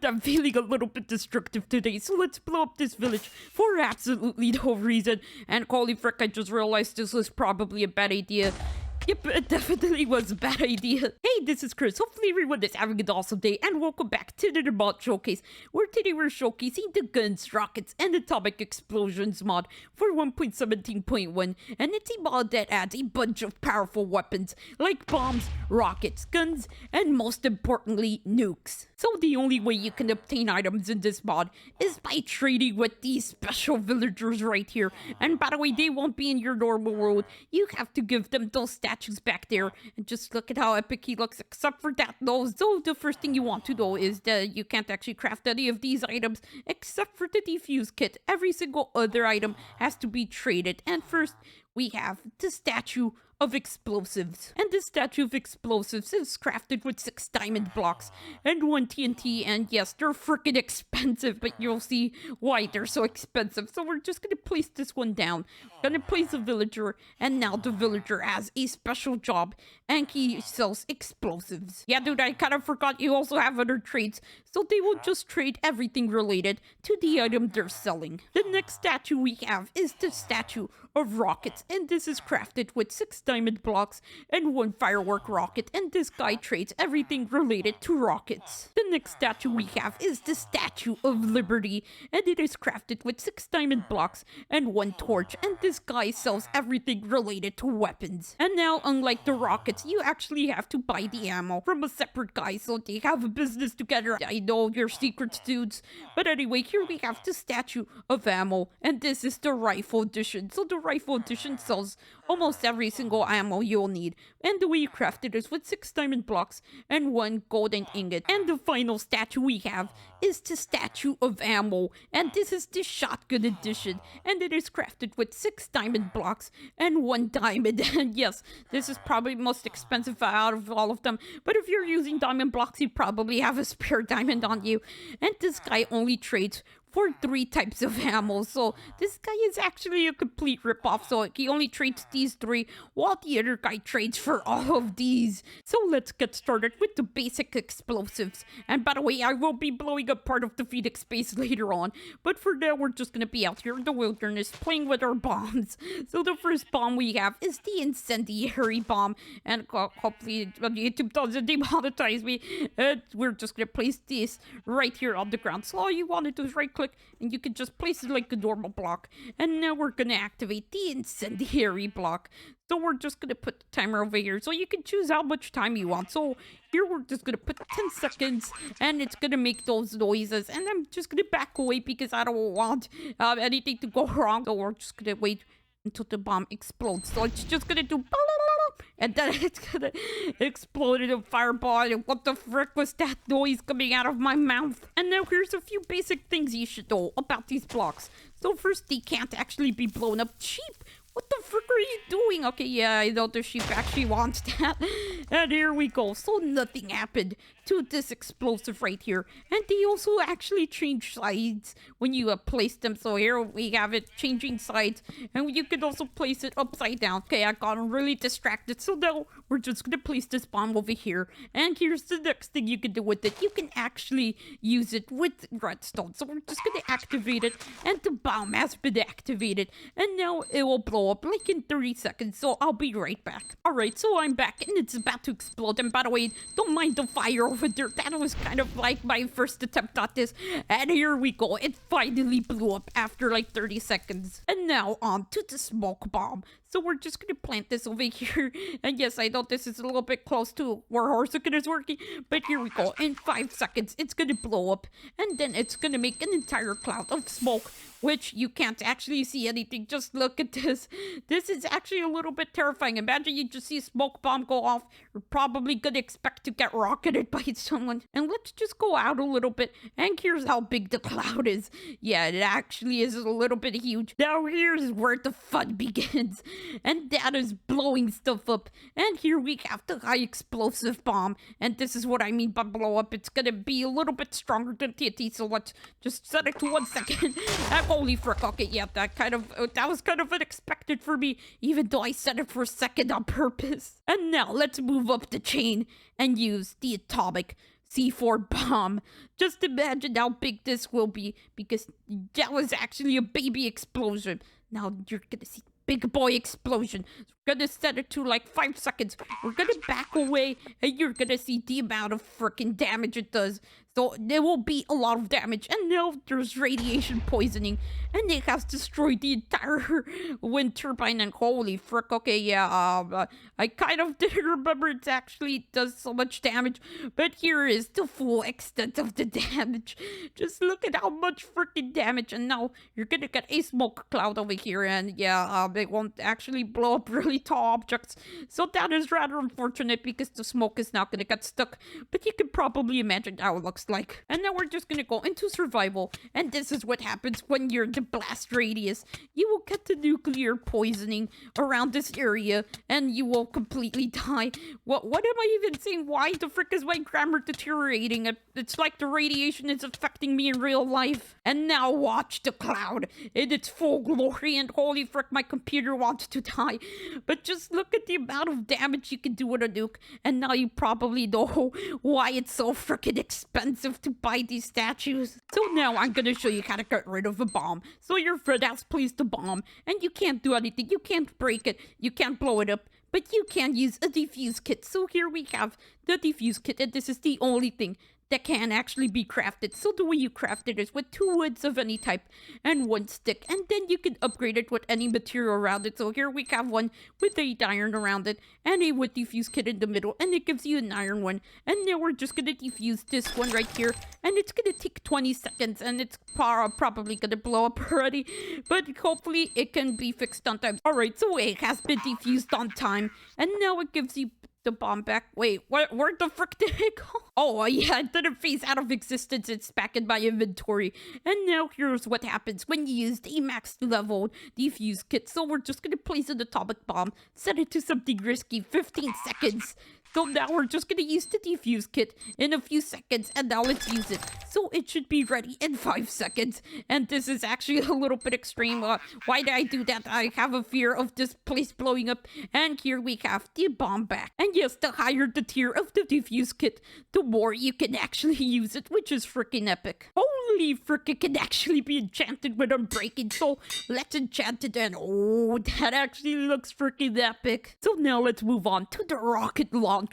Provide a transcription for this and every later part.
I'm feeling a little bit destructive today, so let's blow up this village for absolutely no reason. And holy frick, I just realized this was probably a bad idea. Yep, it definitely was a bad idea. Hey, this is Chris. Hopefully everyone is having an awesome day, and welcome back to the mod showcase, where today we're showcasing the guns, rockets, and atomic explosions mod for 1.17.1, and it's a mod that adds a bunch of powerful weapons, like bombs, rockets, guns, and most importantly, nukes. So the only way you can obtain items in this mod is by trading with these special villagers right here, and by the way, they won't be in your normal world. You have to give them those statues back there, and just look at how epic he looks, except for that nose. So the first thing you want to know is that you can't actually craft any of these items except for the defuse kit. Every single other item has to be traded, and first we have the statue of explosives. And this statue of explosives is crafted with 6 diamond blocks and 1 TNT, and yes, they're freaking expensive, but you'll see why they're so expensive. So we're just gonna place this one down, gonna place a villager, and now the villager has a special job, and he sells explosives. Yeah, dude, I kind of forgot you also have other trades, so they will just trade everything related to the item they're selling. The next statue we have is the statue of rockets, and this is crafted with 6 diamond blocks and 1 firework rocket, and this guy trades everything related to rockets. The next statue we have is the Statue of Liberty, and it is crafted with 6 diamond blocks and 1 torch, and this guy sells everything related to weapons. And now, unlike the rockets, you actually have to buy the ammo from a separate guy, so they have a business together. I know your secrets, dudes, but anyway, here we have the Statue of Ammo, and this is the rifle edition. So the rifle edition sells almost every single ammo you'll need, and the way you craft it is with 6 diamond blocks and 1 golden ingot. And the final statue we have is the Statue of Ammo, and this is the shotgun edition, and it is crafted with 6 diamond blocks and 1 diamond. And yes, this is probably most expensive out of all of them, but if you're using diamond blocks, you probably have a spare diamond on you. And this guy only trades for 3 types of ammo, so this guy is actually a complete ripoff. So he only trades these 3, while the other guy trades for all of these. So let's get started with the basic explosives. And by the way, I will be blowing up part of the Phoenix base later on, but for now we're just gonna be out here in the wilderness playing with our bombs. So the first bomb we have is the incendiary bomb, and hopefully YouTube doesn't demonetize me. We're just gonna place this right here on the ground. So all you want to do is right click, and you can just place it like a normal block. And now we're gonna activate the incendiary block. So we're just gonna put the timer over here, so you can choose how much time you want. So here we're just gonna put 10 seconds, and it's gonna make those noises. And I'm just gonna back away because I don't want anything to go wrong. So we're just gonna wait until the bomb explodes. So it's just gonna do, and then it's gonna explode in a fireball. And what the frick was that noise coming out of my mouth? And now here's a few basic things you should know about these blocks. So first, they can't actually be blown up. Cheap! What the frick are you doing? Okay, yeah, I know the sheep actually wants that. And here we go. So nothing happened to this explosive right here. And they also actually change sides when you place them. So here we have it changing sides. And you can also place it upside down. Okay, I got really distracted. So now we're just going to place this bomb over here. And here's the next thing you can do with it. You can actually use it with redstone. So we're just going to activate it. And the bomb has been activated. And now it will blow up like in 30 seconds, so I'll be right back. Alright, so I'm back, and it's about to explode. And by the way, don't mind the fire over there. That was kind of like my first attempt at this. And here we go. It finally blew up after like 30 seconds. And now on to the smoke bomb. So we're just gonna plant this over here. And yes, I know this is a little bit close to where Horsican is working, but here we go. In 5 seconds, it's gonna blow up, and then it's gonna make an entire cloud of smoke, which you can't actually see anything. Just look at this. This is actually a little bit terrifying. Imagine you just see a smoke bomb go off. You're probably gonna expect to get rocketed by someone. And let's just go out a little bit, and here's how big the cloud is. Yeah, it actually is a little bit huge. Now here's where the fun begins. And that is blowing stuff up. And here we have the high explosive bomb. And this is what I mean by blow up. It's gonna be a little bit stronger than TNT, so let's just set it to 1 second. And holy frick, okay, yeah, that was kind of unexpected for me, even though I set it for a second on purpose. And now let's move up the chain and use the atomic C4 bomb. Just imagine how big this will be, because that was actually a baby explosion. Now you're gonna see big boy explosion. We're gonna set it to like 5 seconds. We're gonna back away, and you're gonna see the amount of freaking damage it does. So there will be a lot of damage, and now there's radiation poisoning, and it has destroyed the entire wind turbine. And holy frick! Okay, yeah, I kind of didn't remember it actually does so much damage, but here is the full extent of the damage. Just look at how much freaking damage, and now you're gonna get a smoke cloud over here, and yeah, it won't actually blow up really tall objects. So that is rather unfortunate, because the smoke is not gonna get stuck. But you can probably imagine how it looks like. And now we're just gonna go into survival, and this is what happens when you're in the blast radius. You will get the nuclear poisoning around this area, and you will completely die. What am I even saying? Why the frick is my grammar deteriorating? It's like the radiation is affecting me in real life. And now watch the cloud in its full glory, and holy frick, my computer wants to die. But just look at the amount of damage you can do with a nuke, and now you probably know why it's so freaking expensive to buy these statues. So now I'm gonna show you how to get rid of a bomb. So your friend has placed a bomb, and you can't do anything. You can't break it, you can't blow it up, but you can use a defuse kit. So here we have the defuse kit, and this is the only thing that can actually be crafted. So the way you craft it is with 2 woods of any type and 1 stick, and then you can upgrade it with any material around it. So here we have one with 8 iron around it, and a wood defuse kit in the middle, and it gives you an iron one. And now we're just gonna defuse this one right here, and it's gonna take 20 seconds, and it's probably gonna blow up already, but hopefully it can be fixed on time. Alright, so it has been defused on time, and now it gives you the bomb back. Wait, where the frick did it go? Oh, yeah, it didn't phase out of existence. It's back in my inventory. And now here's what happens when you use the max level defuse kit. So we're just gonna place an atomic bomb, set it to something risky, 15 seconds. So now we're just gonna use the defuse kit in a few seconds, and now let's use it. So it should be ready in 5 seconds. And this is actually a little bit extreme. Why did I do that? I have a fear of this place blowing up. And here we have the bomb back. And yes, the higher the tier of the defuse kit, the more you can actually use it, which is freaking epic. Holy frick, it can actually be enchanted when unbreaking. So let's enchant it, and oh, that actually looks freaking epic. So now let's move on to the rocket launcher.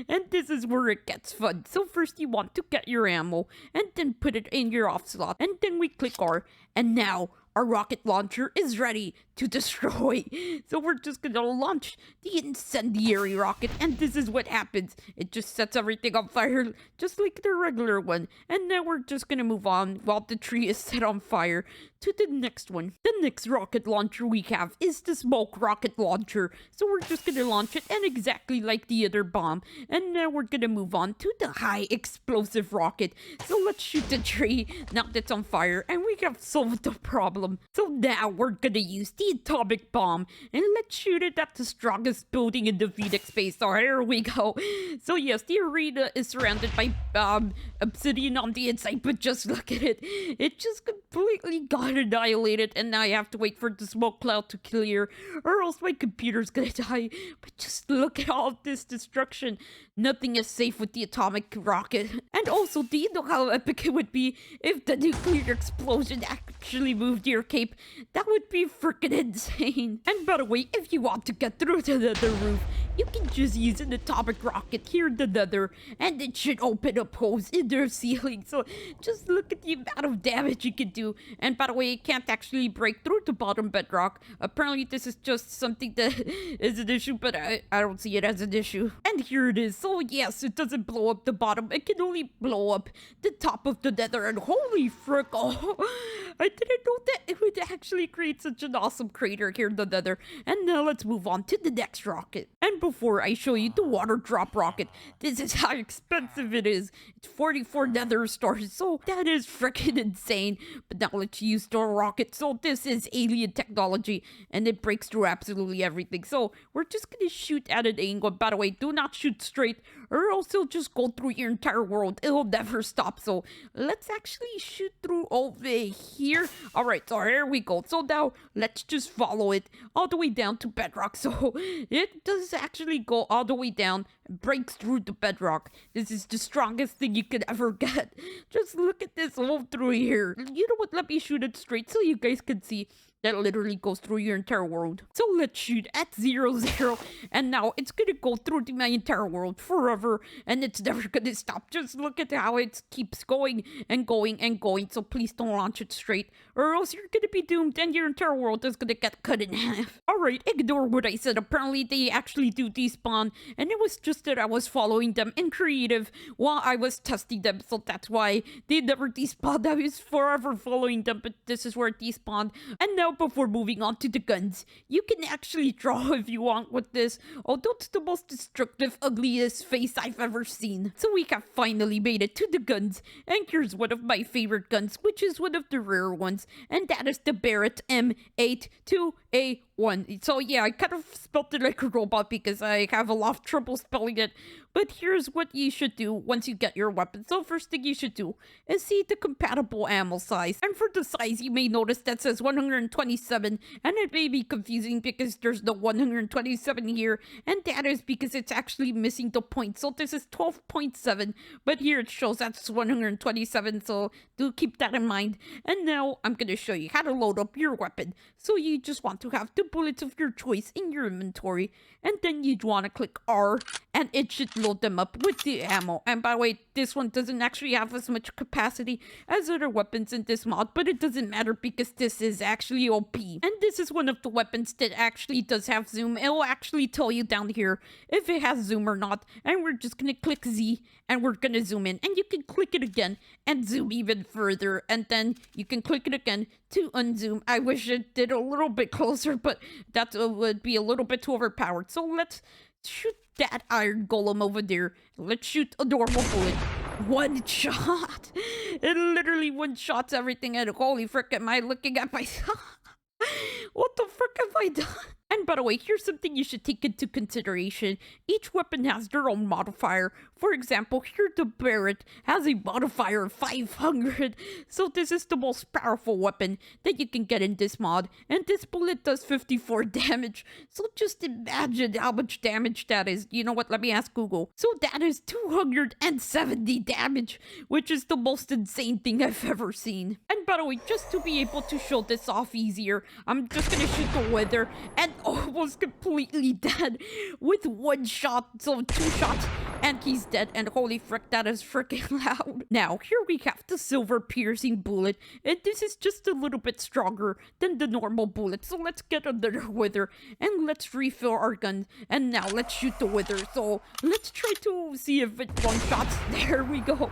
And this is where it gets fun. So first you want to get your ammo, and then put it in your off slot, and then we click R, and now our rocket launcher is ready to destroy. So we're just gonna launch the incendiary rocket, and this is what happens. It just sets everything on fire, just like the regular one. And now we're just gonna move on while the tree is set on fire to the next one. The next rocket launcher we have is the smoke rocket launcher. So we're just gonna launch it, and exactly like the other bomb. And now we're gonna move on to the high explosive rocket. So let's shoot the tree now that's on fire, and we have solved the problem. So now we're gonna use the atomic bomb, and let's shoot it at the strongest building in the Phoenix space. So here we go. So yes, the arena is surrounded by obsidian on the inside, but just look at it. It just completely got annihilated, and now I have to wait for the smoke cloud to clear, or else my computer's gonna die. But just look at all this destruction. Nothing is safe with the atomic rocket. And also, do you know how epic it would be if the nuclear explosion actually moved your cape? That would be freaking insane. And by the way, if you want to get through to the nether roof, you can just use an atomic rocket here in the nether, and it should open up holes in their ceiling. So just look at the amount of damage you can do. And by the way, it can't actually break through the bottom bedrock. Apparently this is just something that is an issue, but I don't see it as an issue. And here it is. So yes, it doesn't blow up the bottom. It can only blow up the top of the nether, and holy frick, oh, I didn't know that it would actually create such an awesome crater here in the nether. And now let's move on to the next rocket. And before I show you the water drop rocket, this is how expensive it is. It's 44 nether stars, so that is freaking insane. But now let's use the rocket. So this is alien technology, and it breaks through absolutely everything. So we're just gonna shoot at an angle. By the way, do not shoot straight, or else it'll just go through your entire world. It'll never stop. So let's actually shoot through over here. All right, so here we go. So now let's just follow it all the way down to bedrock. So it does actually go all the way down breaks through the bedrock. This is the strongest thing you could ever get. Just look at this hole through here. You know what? Let me shoot it straight so you guys can see. That literally goes through your entire world. So let's shoot at 0, 0. And now it's gonna go through my entire world forever. And it's never gonna stop. Just look at how it keeps going and going and going. So please don't launch it straight. Or else you're gonna be doomed and your entire world is gonna get cut in half. Alright, ignore what I said. Apparently they actually do despawn. And it was just that I was following them in creative while I was testing them. So that's why they never despawned. I was forever following them. But this is where it despawned. And now before moving on to the guns, you can actually draw if you want with this, although it's the most destructive, ugliest face I've ever seen. So we have finally made it to the guns, and here's one of my favorite guns, which is one of the rare ones, and that is the Barrett M82A1. So yeah, I kind of spelled it like a robot because I have a lot of trouble spelling it. But here's what you should do once you get your weapon. So first thing you should do is see the compatible ammo size. And for the size, you may notice that says 127. And it may be confusing because there's no 127 here. And that is because it's actually missing the point. So this is 12.7. But here it shows that's 127. So do keep that in mind. And now I'm going to show you how to load up your weapon. So you just want to have the bullets of your choice in your inventory. And then you'd want to click R. And it should load them up with the ammo. And by the way, this one doesn't actually have as much capacity as other weapons in this mod, but it doesn't matter because this is actually OP. And this is one of the weapons that actually does have zoom. It'll actually tell you down here if it has zoom or not. And we're just gonna click Z and we're gonna zoom in. And you can click it again and zoom even further. And then you can click it again to unzoom. I wish it did a little bit closer, but that would be a little bit too overpowered. So let's shoot that iron golem over there. Let's shoot a normal bullet. One shot. It literally one shots everything. And holy frick, am I looking at myself? What the frick have I done? And by the way, here's something you should take into consideration. Each weapon has their own modifier. For example, here the Barrett has a modifier of 500. So this is the most powerful weapon that you can get in this mod. And this bullet does 54 damage. So just imagine how much damage that is. You know what? Let me ask Google. So that is 270 damage, which is the most insane thing I've ever seen. And by the way, just to be able to show this off easier, I'm just gonna shoot the wither and almost completely dead with one shot. So 2 shots and he's dead. And holy frick, that is freaking loud. Now here we have the silver piercing bullet, and this is just a little bit stronger than the normal bullet. So let's get another wither and let's refill our gun. And now let's shoot the wither. So let's try to see if it one shots. There we go.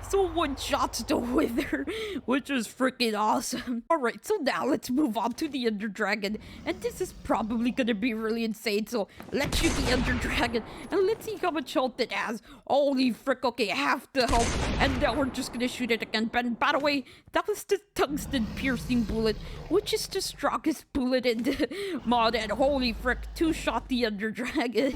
So one shots the wither, which is freaking awesome. Alright, so now let's move on to the Ender Dragon, and this is probably gonna be really insane. So let's shoot the Ender Dragon and let's see how much health it has. Holy frick, okay, half the health. And now we're just gonna shoot it again. But by the way, that was the tungsten piercing bullet, which is the strongest bullet in the mod. And holy frick, 2 shot the Ender Dragon.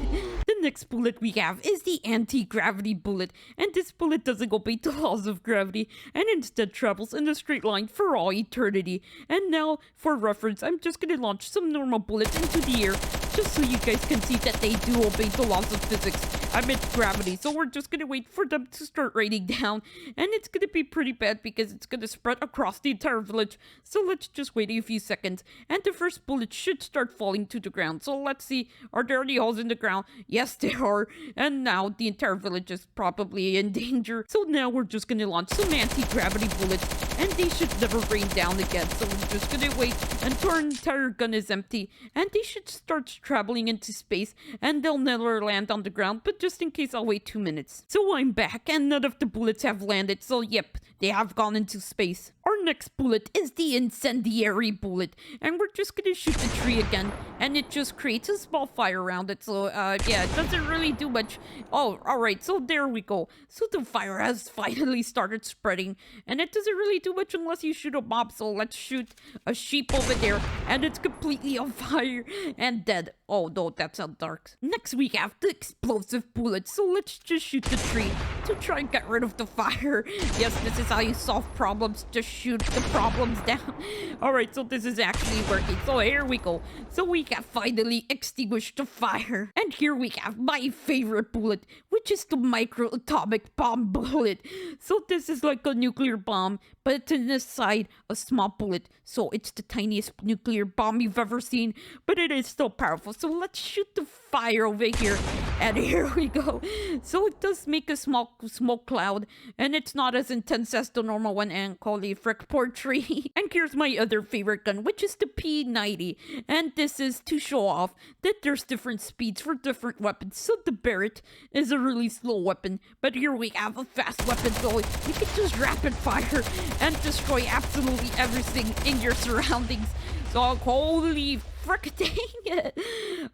The next bullet we have is the anti-gravity bullet, and this bullet doesn't obey the laws of gravity and instead travels in a straight line for all eternity. And now, for reference, I'm just gonna launch some normal bullets into the air just so you guys can see that they do obey the laws of physics. I meant gravity. So we're just gonna wait for them to start raining down, and it's gonna be pretty bad because it's gonna spread across the entire village. So let's just wait a few seconds, and the first bullet should start falling to the ground. So let's see, are there any holes in the ground? Yes, there are. And now the entire village is probably in danger. So now we're just gonna launch some anti-gravity bullets, and they should never rain down again. So we're just gonna wait until our entire gun is empty, and they should start traveling into space, and they'll never land on the ground. But just in case, I'll wait 2 minutes. So I'm back, and none of the bullets have landed. So yep, they have gone into space. Our next bullet is the incendiary bullet, and we're just gonna shoot the tree again, and it just creates a small fire around it. So yeah, it doesn't really do much. Oh, alright, so there we go. So the fire has finally started spreading, and it doesn't really do much unless you shoot a mob. So let's shoot a sheep over there, and it's completely on fire and dead. Oh no, that sounds dark. Next we have the explosive bullet, so let's just shoot the tree to try and get rid of the fire. Yes, this is how you solve problems. Just shoot the problems down. Alright, so this is actually working. So here we go. So we have finally extinguished the fire. And here we have my favorite bullet, which is the micro-atomic bomb bullet. So this is like a nuclear bomb, but it's in the side a small bullet. So it's the tiniest nuclear bomb you've ever seen, but it is still powerful. So let's shoot the fire over here. And here we go. So it does make a small smoke cloud, and it's not as intense as the normal one. And holy frick, poor tree. And here's my other favorite gun, which is the P90. And this is to show off that there's different speeds for different weapons. So the Barrett is a really slow weapon, but here we have a fast weapon, so you can just rapid fire and destroy absolutely everything in your surroundings. So holy frick, dang it.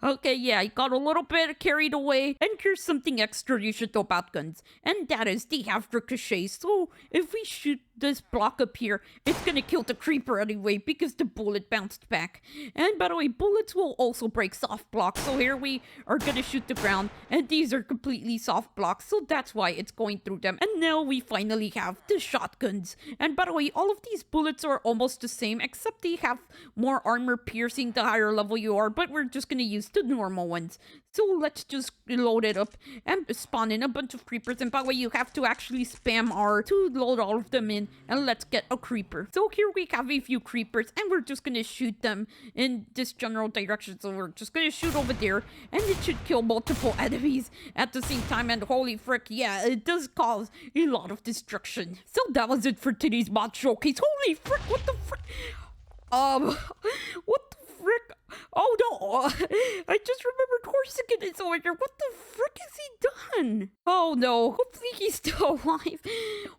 Okay, yeah, I got a little bit carried away. And here's something extra you should know about guns, and that is they have ricochet. So if we shoot this block up here, it's gonna kill the creeper anyway because the bullet bounced back. And by the way, bullets will also break soft blocks. So here we are gonna shoot the ground, and these are completely soft blocks, so that's why it's going through them. And now we finally have the shotguns. And by the way, all of these bullets are almost the same, except they have more armor piercing the higher level you are, but we're just gonna use the normal ones. So let's just load it up and spawn in a bunch of creepers. And by the way, you have to actually spam R to load all of them in. And let's get a creeper. So here we have a few creepers, and we're just gonna shoot them in this general direction. So we're just gonna shoot over there, and it should kill multiple enemies at the same time. And holy frick, yeah, it does cause a lot of destruction. So that was it for today's mod showcase. Holy frick, what the frick? What the frick? Oh no, I just remembered Horsican is over here. What the frick has he done? Oh no, hopefully he's still alive.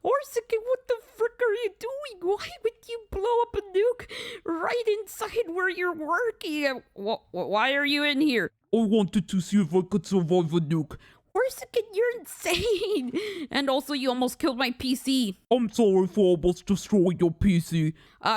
Horsican, what the frick are you doing? Why would you blow up a nuke right inside where you're working? Why are you in here? I wanted to see if I could survive a nuke. Horsican, you're insane! And also, you almost killed my PC. I'm sorry for almost destroying your PC.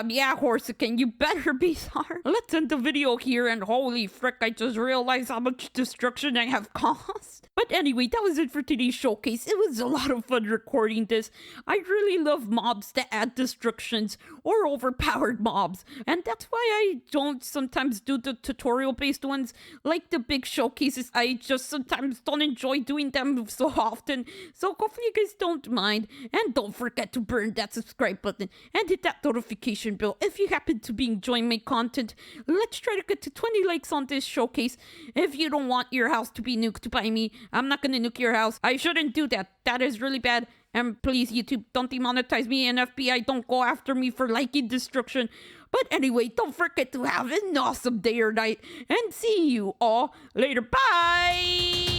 Yeah, Horsican, you better be sorry. Let's end the video here, and holy frick, I just realized how much destruction I have caused. But anyway, that was it for today's showcase. It was a lot of fun recording this. I really love mobs that add destructions or overpowered mobs. And that's why I don't sometimes do the tutorial-based ones. Like the big showcases, I just sometimes don't enjoy doing them so often. So hopefully you guys don't mind. And don't forget to burn that subscribe button and hit that notification bell if you happen to be enjoying my content. Let's try to get to 20 likes on this showcase. If you don't want your house to be nuked by me, I'm not gonna nuke your house. I shouldn't do that. That is really bad. And please, YouTube, don't demonetize me, and FBI, don't go after me for liking destruction. But anyway, don't forget to have an awesome day or night, and see you all later. Bye!